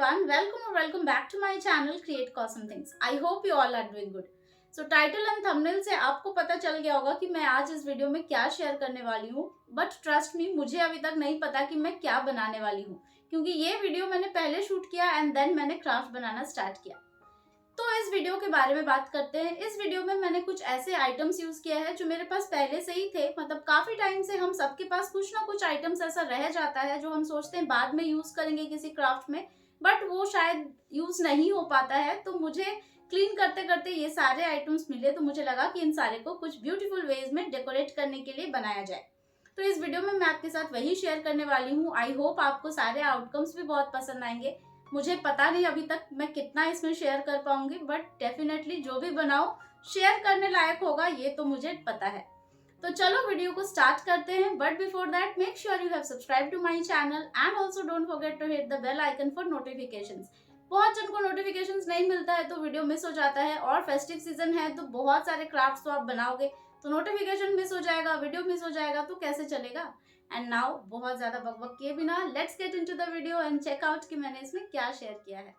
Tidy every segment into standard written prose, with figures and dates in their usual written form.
everyone, welcome or welcome back to my channel Create Cosm Things. I hope you all are doing good. So title and thumbnail से आपको पता चल गया होगा कि मैं आज इस वीडियो में क्या शेयर करने वाली हूँ, बट ट्रस्ट मी, मुझे अभी तक नहीं पता कि मैं क्या बनाने वाली हूँ, क्योंकि ये वीडियो मैंने पहले शूट किया एंड देन मैंने क्राफ्ट बनाना स्टार्ट किया। तो इस वीडियो के बारे में बात करते हैं। इस वीडियो में मैंने कुछ ऐसे आइटम्स यूज किया है जो मेरे पास पहले से ही थे। मतलब काफी टाइम से हम सबके पास कुछ ना कुछ आइटम्स ऐसा रह जाता है जो हम सोचते हैं बाद में यूज करेंगे किसी क्राफ्ट में, बट वो शायद यूज नहीं हो पाता है। तो मुझे क्लीन करते करते ये सारे आइटम्स मिले, तो मुझे लगा कि इन सारे को कुछ ब्यूटीफुल वेज में डेकोरेट करने के लिए बनाया जाए। तो इस वीडियो में मैं आपके साथ वही शेयर करने वाली हूँ। आई होप आपको सारे आउटकम्स भी बहुत पसंद आएंगे। मुझे पता नहीं अभी तक मैं कितना इसमें शेयर कर पाऊंगी, बट डेफिनेटली जो भी बनाओ शेयर करने लायक होगा, ये तो मुझे पता है। तो चलो वीडियो को स्टार्ट करते हैं, but before that make sure you have subscribe to my channel and also don't forget to hit the bell icon for notifications. बहुत जन को नोटिफिकेशंस नहीं मिलता है तो वीडियो मिस हो जाता है, और फेस्टिव सीजन है तो बहुत सारे क्राफ्ट्स तो आप बनाओगे तो नोटिफिकेशन मिस हो जाएगा, वीडियो मिस हो जाएगा, तो कैसे चलेगा। एंड नाउ बहुत ज्यादा बकबक किए बिना let's get into the video and check out कि मैंने इसमें क्या शेयर किया है।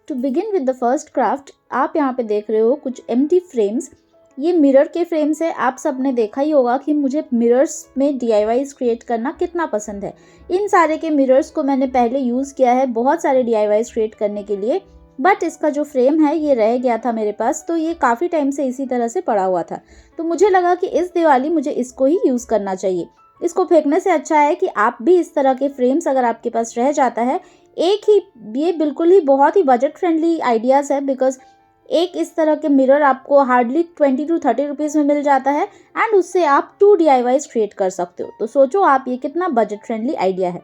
To begin with the first craft, आप यहाँ पे देख रहे हो कुछ एम्प्टी फ्रेम्स। ये मिरर के फ्रेम्स है। आप सब ने देखा ही होगा कि मुझे मिरर्स में DIYs क्रिएट करना कितना पसंद है। इन सारे के मिरर्स को मैंने पहले यूज़ किया है बहुत सारे DIYs क्रिएट करने के लिए, बट इसका जो फ्रेम है ये रह गया था मेरे पास, तो ये काफ़ी टाइम से इसी तरह से पड़ा हुआ था। तो मुझे लगा कि इस दिवाली मुझे इसको ही यूज़ करना चाहिए। इसको फेंकने से अच्छा है कि आप भी इस तरह के फ्रेम्स अगर आपके पास रह जाता है, एक ही, ये बिल्कुल ही बहुत ही बजट फ्रेंडली आइडियाज़ है, बिकॉज एक इस तरह के मिरर आपको हार्डली 20 to 30 रुपीज़ में मिल जाता है एंड उससे आप 2 DIYs क्रिएट कर सकते हो। तो सोचो आप ये कितना बजट फ्रेंडली आइडिया है।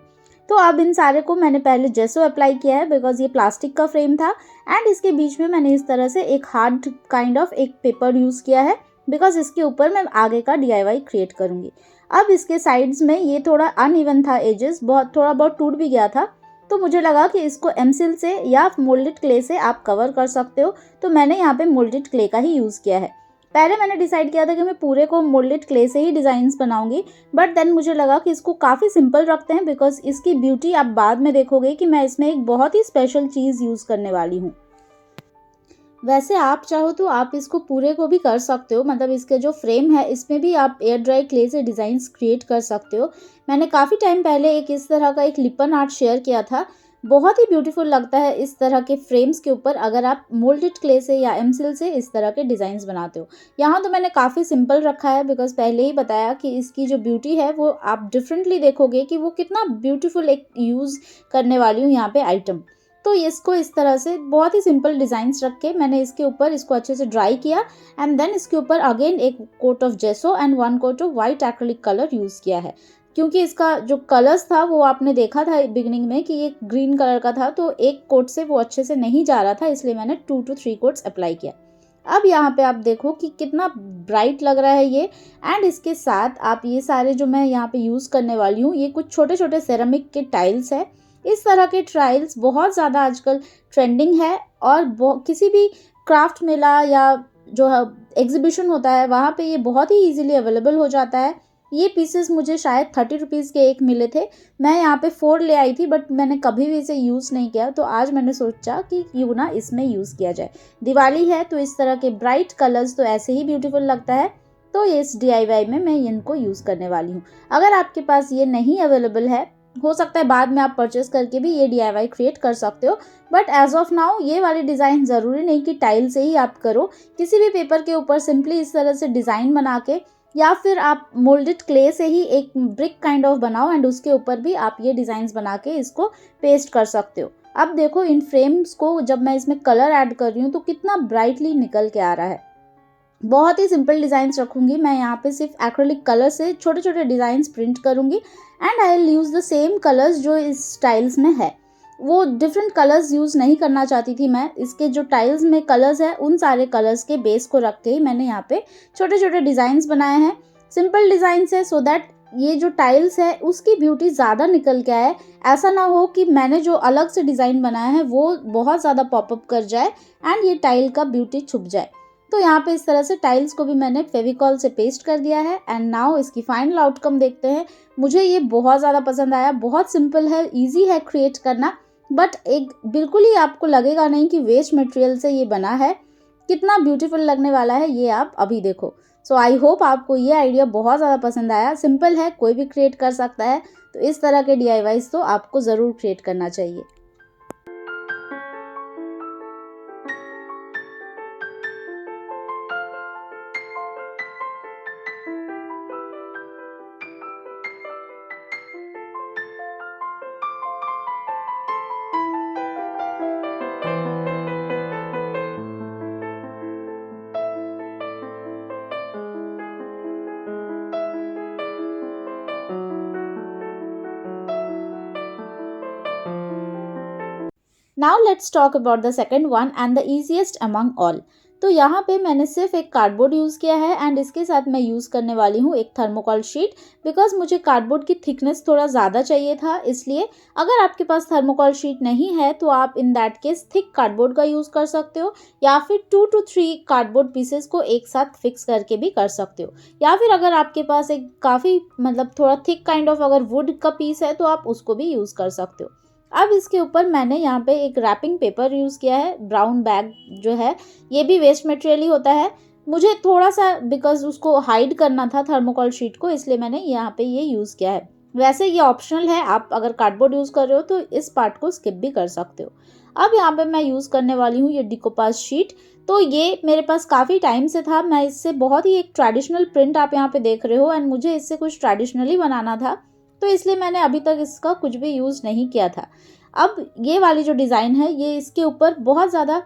तो अब इन सारे को मैंने पहले जेसो अप्लाई किया है, बिकॉज ये प्लास्टिक का फ्रेम था एंड इसके बीच में मैंने इस तरह से एक हार्ड काइंड ऑफ एक पेपर यूज़ किया है, बिकॉज इसके ऊपर मैं आगे का DIY क्रिएट करूँगी। अब इसके साइड्स में ये थोड़ा अनइवन था, एजेस थोड़ा बहुत टूट भी गया था, तो मुझे लगा कि इसको एमसिल से या मोल्डेड क्ले से आप कवर कर सकते हो। तो मैंने यहाँ पे मोल्डेड क्ले का ही यूज़ किया है। पहले मैंने डिसाइड किया था कि मैं पूरे को मोल्डेड क्ले से ही डिज़ाइंस बनाऊंगी, बट देन मुझे लगा कि इसको काफ़ी सिंपल रखते हैं, बिकॉज इसकी ब्यूटी आप बाद में देखोगे कि मैं इसमें एक बहुत ही स्पेशल चीज़ यूज़ करने वाली हूँ। वैसे आप चाहो तो आप इसको पूरे को भी कर सकते हो, मतलब इसके जो फ्रेम है इसमें भी आप एयर ड्राई क्ले से डिज़ाइंस क्रिएट कर सकते हो। मैंने काफ़ी टाइम पहले एक इस तरह का एक लिपन आर्ट शेयर किया था। बहुत ही ब्यूटीफुल लगता है इस तरह के फ्रेम्स के ऊपर अगर आप मोल्डेड क्ले से या एमसिल से इस तरह के डिज़ाइंस बनाते हो। यहाँ तो मैंने काफ़ी सिंपल रखा है, बिकॉज पहले ही बताया कि इसकी जो ब्यूटी है वो आप डिफरेंटली देखोगे कि वो कितना ब्यूटीफुल एक यूज़ करने वाली हूँ यहाँ पे आइटम। तो इसको इस तरह से बहुत ही सिंपल डिज़ाइंस रख के मैंने इसके ऊपर इसको अच्छे से ड्राई किया एंड देन इसके ऊपर अगेन एक coat of gesso and 1 coat of white acrylic colour use किया है। क्योंकि इसका जो कलर्स था वो आपने देखा था बिगनिंग में कि ये ग्रीन कलर का था, तो एक कोट से वो अच्छे से नहीं जा रहा था, इसलिए मैंने 2 to 3 कोट्स अप्लाई किया। अब यहाँ पे आप देखो कि कितना ब्राइट लग रहा है ये। एंड इसके साथ आप ये सारे जो मैं यहाँ पे यूज़ करने वाली हूँ, ये कुछ छोटे छोटे सेरामिक के टाइल्स है। इस तरह के टाइल्स बहुत ज़्यादा आजकल ट्रेंडिंग है, और किसी भी क्राफ्ट मेला या जो एग्जीबिशन होता है वहाँ पे ये बहुत ही इजीली अवेलेबल हो जाता है। ये पीसेस मुझे शायद 30 रुपीज़ के एक मिले थे। मैं यहाँ पे 4 ले आई थी, बट मैंने कभी भी इसे यूज़ नहीं किया, तो आज मैंने सोचा कि क्यों ना इसमें यूज़ किया जाए। दिवाली है तो इस तरह के ब्राइट कलर्स तो ऐसे ही ब्यूटीफुल लगता है, तो इस DIY में मैं इनको यूज़ करने वाली हूँ। अगर आपके पास ये नहीं अवेलेबल है, हो सकता है बाद में आप परचेस करके भी ये DIY क्रिएट कर सकते हो, बट एज ऑफ नाउ ये वाले डिज़ाइन ज़रूरी नहीं कि टाइल से ही आप करो। किसी भी पेपर के ऊपर सिंपली इस तरह से डिज़ाइन बना के, या फिर आप मोल्डेड क्ले से ही एक ब्रिक काइंड ऑफ बनाओ एंड उसके ऊपर भी आप ये डिज़ाइंस बना के इसको पेस्ट कर सकते हो। अब देखो इन फ्रेम्स को जब मैं इसमें कलर ऐड कर रही हूँ तो कितना ब्राइटली निकल के आ रहा है। बहुत ही सिंपल डिज़ाइंस रखूँगी मैं यहाँ पे, सिर्फ एक्रिलिक कलर से छोटे छोटे डिज़ाइंस प्रिंट करूँगी and I will use the same colours जो इस टाइल्स में है। वो डिफरेंट कलर्स यूज़ नहीं करना चाहती थी मैं। इसके जो टाइल्स में कलर्स है उन सारे कलर्स के बेस को रख के ही मैंने यहाँ पे छोटे छोटे डिज़ाइंस बनाए हैं। सिंपल डिज़ाइंस है, सो दैट ये जो टाइल्स है उसकी ब्यूटी ज़्यादा निकल के आए। ऐसा ना हो कि मैंने जो अलग से डिज़ाइन बनाया है वो बहुत ज़्यादा पॉपअप कर जाए एंड ये टाइल का ब्यूटी छुप जाए। तो यहाँ पे इस तरह से टाइल्स को भी मैंने फेविकॉल से पेस्ट कर दिया है एंड नाउ इसकी फाइनल आउटकम देखते हैं। मुझे ये बहुत ज़्यादा पसंद आया। बहुत सिंपल है, इजी है क्रिएट करना। बट एक बिल्कुल ही आपको लगेगा नहीं कि वेस्ट मटेरियल से ये बना है। कितना ब्यूटीफुल लगने वाला है ये आप अभी देखो। सो आई होप आपको ये आइडिया बहुत ज़्यादा पसंद आया। सिंपल है, कोई भी क्रिएट कर सकता है। तो इस तरह के DIYs तो आपको ज़रूर क्रिएट करना चाहिए। Now let's talk about the second one and the easiest among all. तो यहाँ पे मैंने सिर्फ एक कार्डबोर्ड यूज़ किया है एंड इसके साथ मैं यूज़ करने वाली हूँ एक थर्मोकॉल शीट, बिकॉज मुझे कार्डबोर्ड की थिकनेस थोड़ा ज़्यादा चाहिए था। इसलिए अगर आपके पास थर्मोकॉल शीट नहीं है तो आप in that case thick cardboard का यूज़ कर सकते हो, या फिर 2 to 3 कार्डबोर्ड पीसेस को एक साथ फिक्स करके भी कर सकते हो, या फिर अगर आपके पास एक काफ़ी मतलब थोड़ा थिक काइंड ऑफ अगर वुड का पीस है तो आप उसको भी यूज़ कर सकते हो। अब इसके ऊपर मैंने यहाँ पे एक रैपिंग पेपर यूज़ किया है। ब्राउन बैग जो है ये भी वेस्ट मटेरियल ही होता है। मुझे थोड़ा सा बिकॉज उसको हाइड करना था थर्मोकॉल शीट को, इसलिए मैंने यहाँ पे ये यूज़ किया है। वैसे ये ऑप्शनल है, आप अगर कार्डबोर्ड यूज़ कर रहे हो तो इस पार्ट को स्किप भी कर सकते हो। अब यहाँ पे मैं यूज़ करने वाली हूँ ये डिकोपाज शीट। तो ये मेरे पास काफ़ी टाइम से था। मैं इससे बहुत ही एक ट्रेडिशनल प्रिंट आप यहाँ पे देख रहे हो एंड मुझे इससे कुछ ट्रेडिशनली बनाना था, तो इसलिए मैंने अभी तक इसका कुछ भी यूज़ नहीं किया था। अब ये वाली जो डिज़ाइन है ये इसके ऊपर बहुत ज़्यादा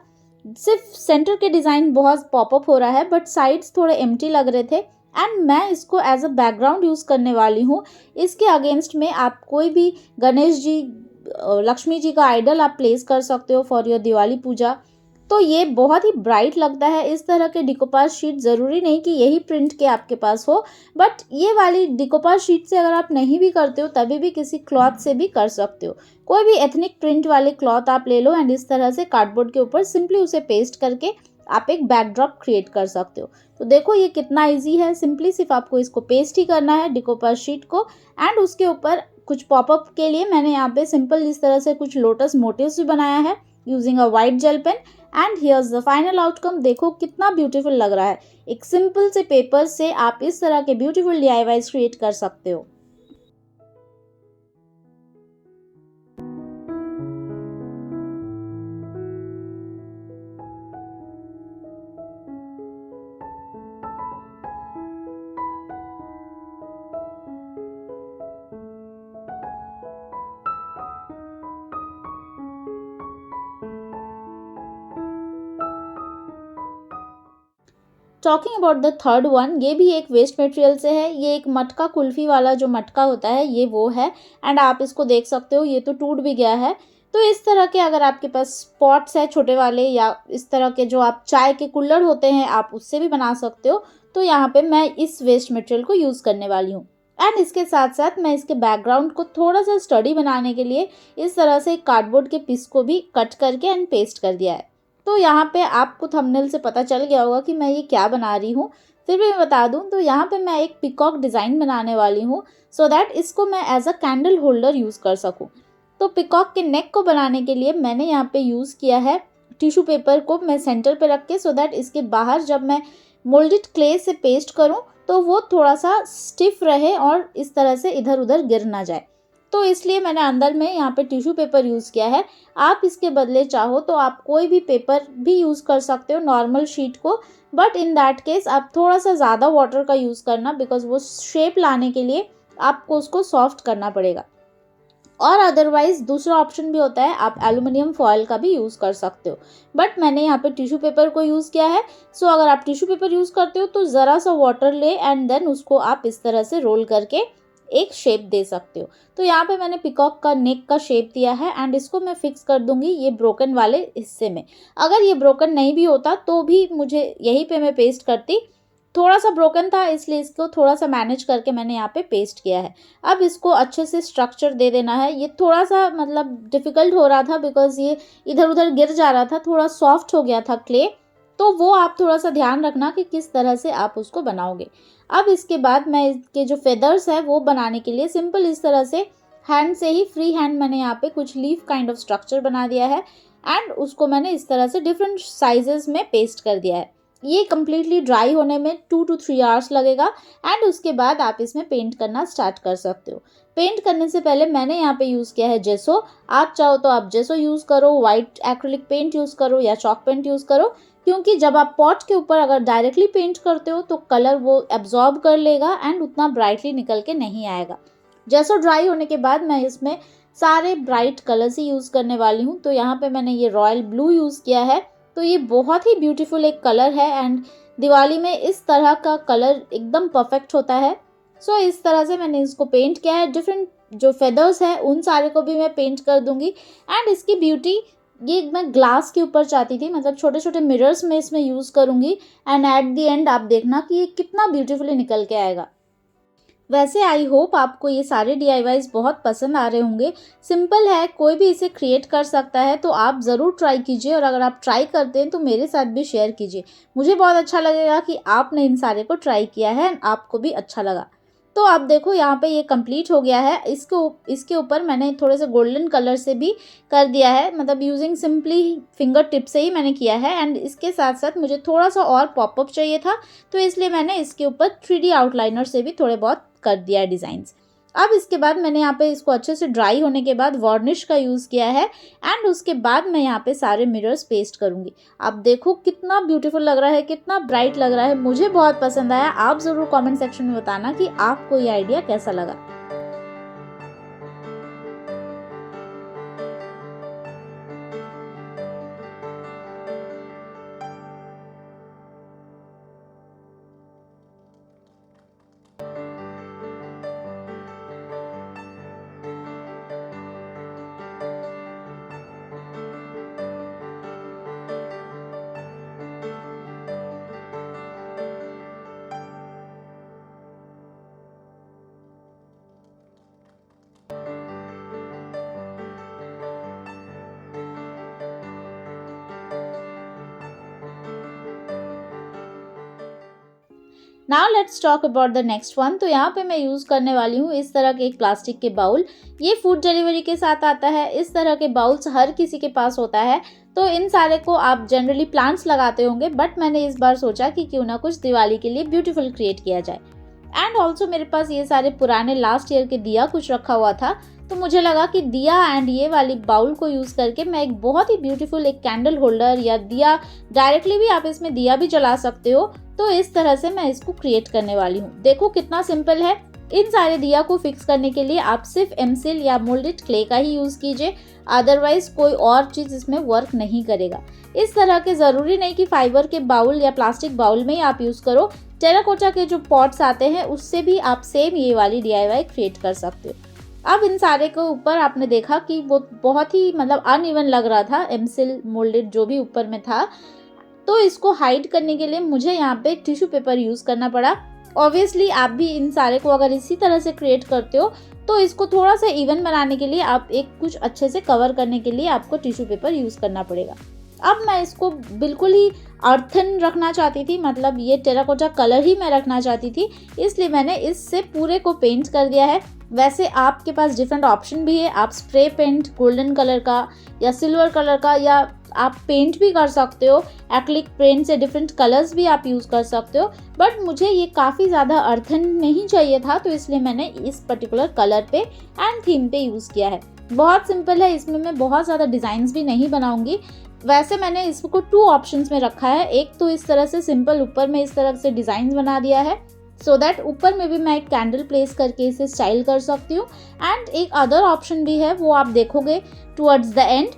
सिर्फ सेंटर के डिज़ाइन बहुत पॉपअप हो रहा है, बट साइड्स थोड़े एम्प्टी लग रहे थे एंड मैं इसको एज अ बैकग्राउंड यूज़ करने वाली हूँ। इसके अगेंस्ट में आप कोई भी गणेश जी, लक्ष्मी जी का आइडल आप प्लेस कर सकते हो फॉर योर दिवाली पूजा। तो ये बहुत ही ब्राइट लगता है। इस तरह के डिकोपाज शीट ज़रूरी नहीं कि यही प्रिंट के आपके पास हो, बट ये वाली डिकोपाज शीट से अगर आप नहीं भी करते हो तभी भी किसी क्लॉथ से भी कर सकते हो। कोई भी एथनिक प्रिंट वाले क्लॉथ आप ले लो एंड इस तरह से कार्डबोर्ड के ऊपर सिंपली उसे पेस्ट करके आप एक बैकड्रॉप क्रिएट कर सकते हो। तो देखो ये कितना ईजी है। सिंपली सिर्फ आपको इसको पेस्ट ही करना है डिकोपाज शीट को, एंड उसके ऊपर कुछ पॉपअप के लिए मैंने यहाँ पे सिंपल इस तरह से कुछ लोटस मोटिव्स भी बनाया है using a white gel pen. And here's the final outcome. देखो कितना ब्यूटीफुल लग रहा है। एक सिंपल से पेपर से आप इस तरह के ब्यूटीफुल DIYs क्रिएट कर सकते हो। Talking about the third one, ये भी एक वेस्ट मटेरियल से है। ये एक मटका कुल्फ़ी वाला जो मटका होता है ये वो है, एंड आप इसको देख सकते हो ये तो टूट भी गया है। तो इस तरह के अगर आपके पास पॉट्स है छोटे वाले, या इस तरह के जो आप चाय के कुल्हड़ होते हैं आप उससे भी बना सकते हो। तो यहाँ पे मैं इस वेस्ट मटेरियल को यूज़ करने वाली हूँ। एंड इसके साथ साथ मैं इसके बैकग्राउंड को थोड़ा सा स्टडी बनाने के लिए इस तरह से कार्डबोर्ड के पीस को भी कट करके एंड पेस्ट कर दिया है। तो यहाँ पे आपको थंबनेल से पता चल गया होगा कि मैं ये क्या बना रही हूँ। फिर भी मैं बता दूँ तो यहाँ पे मैं एक पिकॉक डिज़ाइन बनाने वाली हूँ, सो दैट इसको मैं as a candle holder use कर सकूँ। तो पिकॉक के नेक को बनाने के लिए मैंने यहाँ पे यूज़ किया है टिश्यू पेपर को मैं सेंटर पे रख के, सो दैट इसके बाहर जब मैं मोल्डेड क्ले से पेस्ट करूँ तो वो थोड़ा सा स्टिफ रहे और इस तरह से इधर उधर गिर ना जाए। तो इसलिए मैंने अंदर में यहाँ पे टिश्यू पेपर यूज़ किया है। आप इसके बदले चाहो तो आप कोई भी पेपर भी यूज़ कर सकते हो, नॉर्मल शीट को, बट इन दैट केस आप थोड़ा सा ज़्यादा वाटर का यूज़ करना, बिकॉज वो शेप लाने के लिए आपको उसको सॉफ्ट करना पड़ेगा। और अदरवाइज दूसरा ऑप्शन भी होता है, आप एल्युमिनियम फॉयल का भी यूज़ कर सकते हो, बट मैंने यहाँ पे टिश्यू पेपर को यूज़ किया है। सो अगर आप टिश्यू पेपर यूज़ करते हो तो ज़रा सा वाटर ले एंड देन उसको आप इस तरह से रोल करके एक शेप दे सकते हो। तो यहाँ पे मैंने पिकॉक का नेक का शेप दिया है एंड इसको मैं फिक्स कर दूंगी ये ब्रोकन वाले हिस्से में। अगर ये ब्रोकन नहीं भी होता तो भी मुझे यहीं पे मैं पेस्ट करती, थोड़ा सा ब्रोकन था इसलिए इसको थोड़ा सा मैनेज करके मैंने यहाँ पे पेस्ट किया है। अब इसको अच्छे से स्ट्रक्चर दे देना है। ये थोड़ा सा मतलब डिफ़िकल्ट हो रहा था बिकॉज ये इधर उधर गिर जा रहा था, थोड़ा सॉफ्ट हो गया था क्ले, तो वो आप थोड़ा सा ध्यान रखना कि किस तरह से आप उसको बनाओगे। अब इसके बाद मैं इसके जो फेदर्स है वो बनाने के लिए सिंपल इस तरह से हैंड से ही फ्री हैंड मैंने यहाँ पे कुछ लीफ काइंड ऑफ स्ट्रक्चर बना दिया है एंड उसको मैंने इस तरह से डिफरेंट साइजेस में पेस्ट कर दिया है। ये कम्प्लीटली ड्राई होने में 2 to 3 आवर्स लगेगा एंड उसके बाद आप इसमें पेंट करना स्टार्ट कर सकते हो। पेंट करने से पहले मैंने यहाँ पे यूज़ किया है जेसो। आप चाहो तो आप जेसो यूज़ करो, वाइट एक्रिलिक पेंट यूज़ करो या चॉक पेंट यूज़ करो, क्योंकि जब आप पॉट के ऊपर अगर डायरेक्टली पेंट करते हो तो कलर वो एब्जॉर्ब कर लेगा एंड उतना ब्राइटली निकल के नहीं आएगा। जेसो ड्राई होने के बाद मैं इसमें सारे ब्राइट कलर्स ही यूज़ करने वाली हूँ। तो यहाँ पे मैंने ये रॉयल ब्लू यूज़ किया है। तो ये बहुत ही ब्यूटीफुल एक कलर है एंड दिवाली में इस तरह का कलर एकदम परफेक्ट होता है। सो इस तरह से मैंने इसको पेंट किया है। डिफरेंट जो फेदर्स है उन सारे को भी मैं पेंट कर दूंगी एंड इसकी ब्यूटी ये मैं ग्लास के ऊपर चाहती थी, मतलब छोटे छोटे मिरर्स में इसमें यूज़ करूंगी एंड एट द एंड आप देखना कि ये कितना ब्यूटीफुली निकल के आएगा। वैसे आई होप आपको ये सारे DIYs बहुत पसंद आ रहे होंगे। सिंपल है, कोई भी इसे क्रिएट कर सकता है, तो आप ज़रूर ट्राई कीजिए और अगर आप ट्राई करते हैं तो मेरे साथ भी शेयर कीजिए। मुझे बहुत अच्छा लगेगा कि आपने इन सारे को ट्राई किया है, आपको भी अच्छा लगा। तो आप देखो यहाँ पे ये कंप्लीट हो गया है। इसके ऊपर मैंने थोड़े से गोल्डन कलर से भी कर दिया है, मतलब यूजिंग सिंपली फिंगर टिप से ही मैंने किया है एंड इसके साथ साथ मुझे थोड़ा सा और पॉपअप चाहिए था, तो इसलिए मैंने इसके ऊपर 3D आउटलाइनर से भी थोड़े बहुत कर दिया है डिज़ाइंस। अब इसके बाद मैंने यहाँ पे इसको अच्छे से ड्राई होने के बाद वार्निश का यूज़ किया है एंड उसके बाद मैं यहाँ पे सारे मिरर्स पेस्ट करूँगी। आप देखो कितना ब्यूटीफुल लग रहा है, कितना ब्राइट लग रहा है, मुझे बहुत पसंद आया। आप ज़रूर कमेंट सेक्शन में बताना कि आपको ये आइडिया कैसा लगा। Now let's talk about the next one. तो यहाँ पे मैं यूज़ करने वाली हूँ इस तरह के एक प्लास्टिक के बाउल। ये फूड डिलीवरी के साथ आता है। इस तरह के बाउल्स हर किसी के पास होता है। तो इन सारे को आप जनरली प्लांट्स लगाते होंगे, बट मैंने इस बार सोचा कि क्यों ना कुछ दिवाली के लिए ब्यूटीफुल क्रिएट किया जाए। एंड ऑल्सो मेरे पास ये सारे पुराने लास्ट ईयर के दिया कुछ रखा हुआ था, तो मुझे लगा कि दिया एंड ये वाली बाउल को यूज़ करके मैं एक बहुत ही ब्यूटीफुल एक कैंडल होल्डर या दिया, डायरेक्टली भी आप इसमें दिया भी जला सकते हो, तो इस तरह से मैं इसको क्रिएट करने वाली हूँ। देखो कितना सिंपल है। इन सारे दिया को फिक्स करने के लिए आप सिर्फ एमसिल या मोल्डेड क्ले का ही यूज़ कीजिए, अदरवाइज कोई और चीज़ इसमें वर्क नहीं करेगा। इस तरह के ज़रूरी नहीं कि फाइबर के बाउल या प्लास्टिक बाउल में ही आप यूज़ करो, टेराकोटा के जो पॉट्स आते हैं उससे भी आप सेम ये वाली DIY क्रिएट कर सकते हो। अब इन सारे के ऊपर आपने देखा कि वो बहुत ही मतलब अनइवन लग रहा था, एमसिल मोल्डेड जो भी ऊपर में था, तो इसको हाइड करने के लिए मुझे यहाँ पे टिश्यू पेपर यूज़ करना पड़ा। ऑब्वियसली आप भी इन सारे को अगर इसी तरह से क्रिएट करते हो तो इसको थोड़ा सा इवन बनाने के लिए आप एक कुछ अच्छे से कवर करने के लिए आपको टिश्यू पेपर यूज़ करना पड़ेगा। अब मैं इसको बिल्कुल ही अर्थन रखना चाहती थी, मतलब ये टेराकोटा कलर ही मैं रखना चाहती थी, इसलिए मैंने इससे पूरे को पेंट कर दिया है। वैसे आपके पास डिफरेंट ऑप्शन भी है, आप स्प्रे पेंट गोल्डन कलर का या सिल्वर कलर का, या आप पेंट भी कर सकते हो, एक्रिलिक पेंट से डिफरेंट कलर्स भी आप यूज़ कर सकते हो, बट मुझे ये काफ़ी ज़्यादा अर्थन नहीं चाहिए था, तो इसलिए मैंने इस पर्टिकुलर कलर पे एंड थीम पे यूज़ किया है। बहुत सिंपल है, इसमें मैं बहुत ज़्यादा डिज़ाइंस भी नहीं बनाऊंगी। वैसे मैंने इसको 2 ऑप्शंस में रखा है, एक तो इस तरह से सिंपल ऊपर में इस तरह से डिज़ाइन बना दिया है सो दैट ऊपर में भी मैं एक कैंडल प्लेस करके इसे स्टाइल कर सकती हूँ, एंड एक अदर ऑप्शन भी है, वो आप देखोगे टुवर्ड्स द एंड,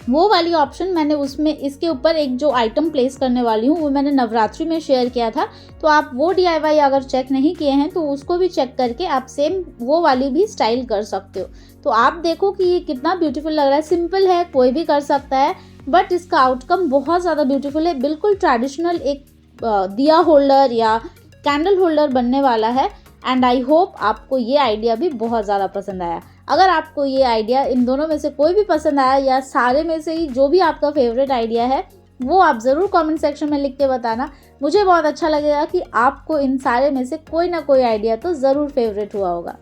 वो वाली ऑप्शन मैंने उसमें इसके ऊपर एक जो आइटम प्लेस करने वाली हूँ वो मैंने नवरात्रि में शेयर किया था, तो आप वो DIY अगर चेक नहीं किए हैं तो उसको भी चेक करके आप सेम वो वाली भी स्टाइल कर सकते हो। तो आप देखो कि ये कितना ब्यूटीफुल लग रहा है, सिंपल है, कोई भी कर सकता है, बट इसका आउटकम बहुत ज़्यादा ब्यूटीफुल है। बिल्कुल ट्रेडिशनल एक दिया होल्डर या कैंडल होल्डर बनने वाला है, एंड आई होप आपको ये आइडिया भी बहुत ज़्यादा पसंद आया। अगर आपको ये आइडिया इन दोनों में से कोई भी पसंद आया या सारे में से ही जो भी आपका फेवरेट आइडिया है वो आप ज़रूर कमेंट सेक्शन में लिख के बताना। मुझे बहुत अच्छा लगेगा कि आपको इन सारे में से कोई ना कोई आइडिया तो ज़रूर फेवरेट हुआ होगा।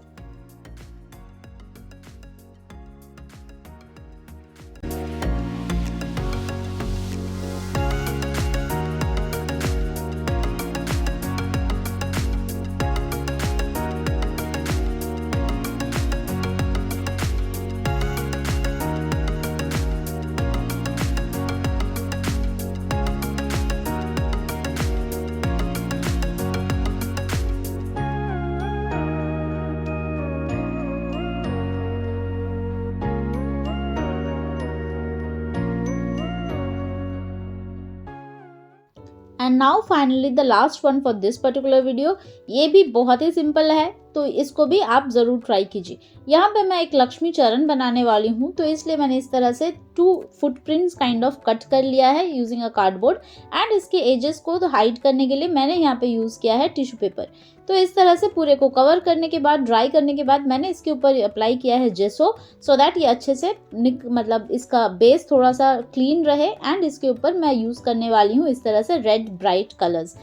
And now finally the last one for this particular video. ये भी बहुत ही सिंपल है, तो इसको भी आप ज़रूर ट्राई कीजिए। यहाँ पे मैं एक लक्ष्मी चरण बनाने वाली हूँ, तो इसलिए मैंने इस तरह से 2 फुटप्रिंट्स काइंड ऑफ कट कर लिया है यूजिंग अ कार्डबोर्ड। एंड इसके एजेस को तो हाइड करने के लिए मैंने यहाँ पे यूज़ किया है टिश्यू पेपर। तो इस तरह से पूरे को कवर करने के बाद, ड्राई करने के बाद, मैंने इसके ऊपर अप्लाई किया है जेसो, सो दैट ये अच्छे से मतलब इसका बेस थोड़ा सा क्लीन रहे। एंड इसके ऊपर मैं यूज़ करने वाली हूँ इस तरह से रेड ब्राइट कलर्स।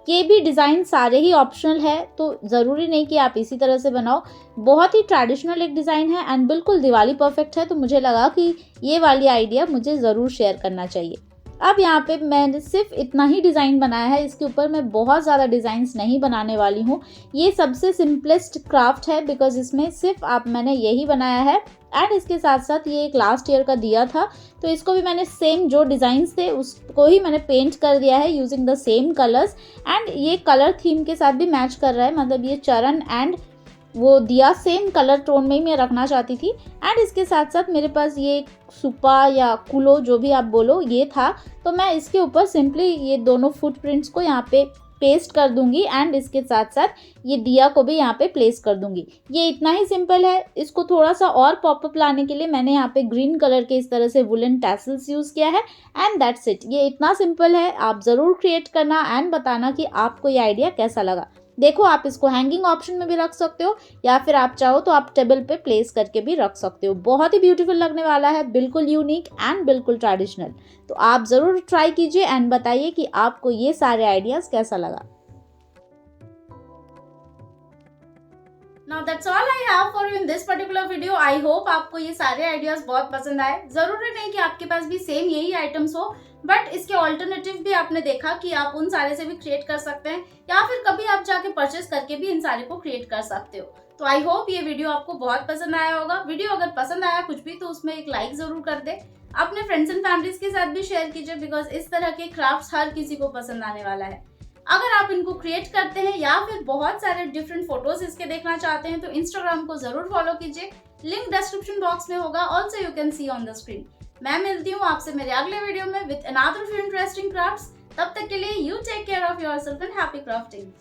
ये भी डिज़ाइन सारे ही ऑप्शनल है, तो ज़रूरी नहीं कि आप इसी तरह से बनाओ। बहुत ही ट्रेडिशनल एक डिज़ाइन है एंड बिल्कुल दिवाली परफेक्ट है, तो मुझे लगा कि ये वाली आइडिया मुझे ज़रूर शेयर करना चाहिए। अब यहाँ पे मैंने सिर्फ इतना ही डिज़ाइन बनाया है, इसके ऊपर मैं बहुत ज़्यादा डिज़ाइंस नहीं बनाने वाली हूँ। ये सबसे सिंपलेस्ट क्राफ्ट है बिकॉज इसमें सिर्फ मैंने यही बनाया है। एंड इसके साथ साथ ये एक लास्ट ईयर का दिया था, तो इसको भी मैंने सेम जो डिज़ाइंस थे उसको ही मैंने पेंट कर दिया है using the same colours. And ये कलर थीम के साथ भी मैच कर रहा है, मतलब ये चरण एंड वो दिया सेम कलर टोन में ही मैं रखना चाहती थी। एंड इसके साथ साथ मेरे पास ये सुपा या कुलो जो भी आप बोलो ये था, तो मैं इसके ऊपर सिंपली ये दोनों फुटप्रिंट्स को यहाँ पे पेस्ट कर दूंगी एंड इसके साथ साथ ये दिया को भी यहाँ पे प्लेस कर दूंगी। ये इतना ही सिंपल है। इसको थोड़ा सा और पॉपअप लाने के लिए मैंने यहाँ पे ग्रीन कलर के इस तरह से वुलन टैसल्स यूज़ किया है एंड दैट्स इट। ये इतना सिंपल है, आप ज़रूर क्रिएट करना एंड बताना कि आपको ये आइडिया कैसा लगा। देखो, आप इसको हैंगिंग ऑप्शन में भी रख सकते हो या फिर आप चाहो तो आप टेबल पे प्लेस करके भी रख सकते हो। बहुत ही ब्यूटीफुल लगने वाला है, बिल्कुल यूनिक एंड बिल्कुल ट्रेडिशनल। तो आप ज़रूर ट्राई कीजिए एंड बताइए कि आपको ये सारे आइडियाज़ कैसा लगा। Now that's all I have for you in this particular video. I hope आपको ये सारे आइडियाज बहुत पसंद आए। जरूरी नहीं कि आपके पास भी सेम यही आइटम्स हो, बट इसके ऑल्टरनेटिव भी आपने देखा कि आप उन सारे से भी क्रिएट कर सकते हैं या फिर कभी आप जाके परचेस करके भी इन सारे को क्रिएट कर सकते हो। तो आई होप ये वीडियो आपको बहुत पसंद आया होगा। वीडियो अगर पसंद आया कुछ भी तो उसमें एक लाइक जरूर कर दे। अपने फ्रेंड्स एंड फैमिलीज के साथ भी शेयर कीजिए बिकॉज इस तरह के क्राफ्ट्स हर किसी को पसंद आने वाला है। अगर आप इनको क्रिएट करते हैं या फिर बहुत सारे डिफरेंट फोटोज इसके देखना चाहते हैं तो इंस्टाग्राम को जरूर फॉलो कीजिए, लिंक डिस्क्रिप्शन बॉक्स में होगा, also you can see on the screen. मैं मिलती हूँ आपसे मेरे अगले वीडियो में विद अनदर इंटरेस्टिंग क्राफ्ट्स। तब तक के लिए you take care of yourself and happy crafting.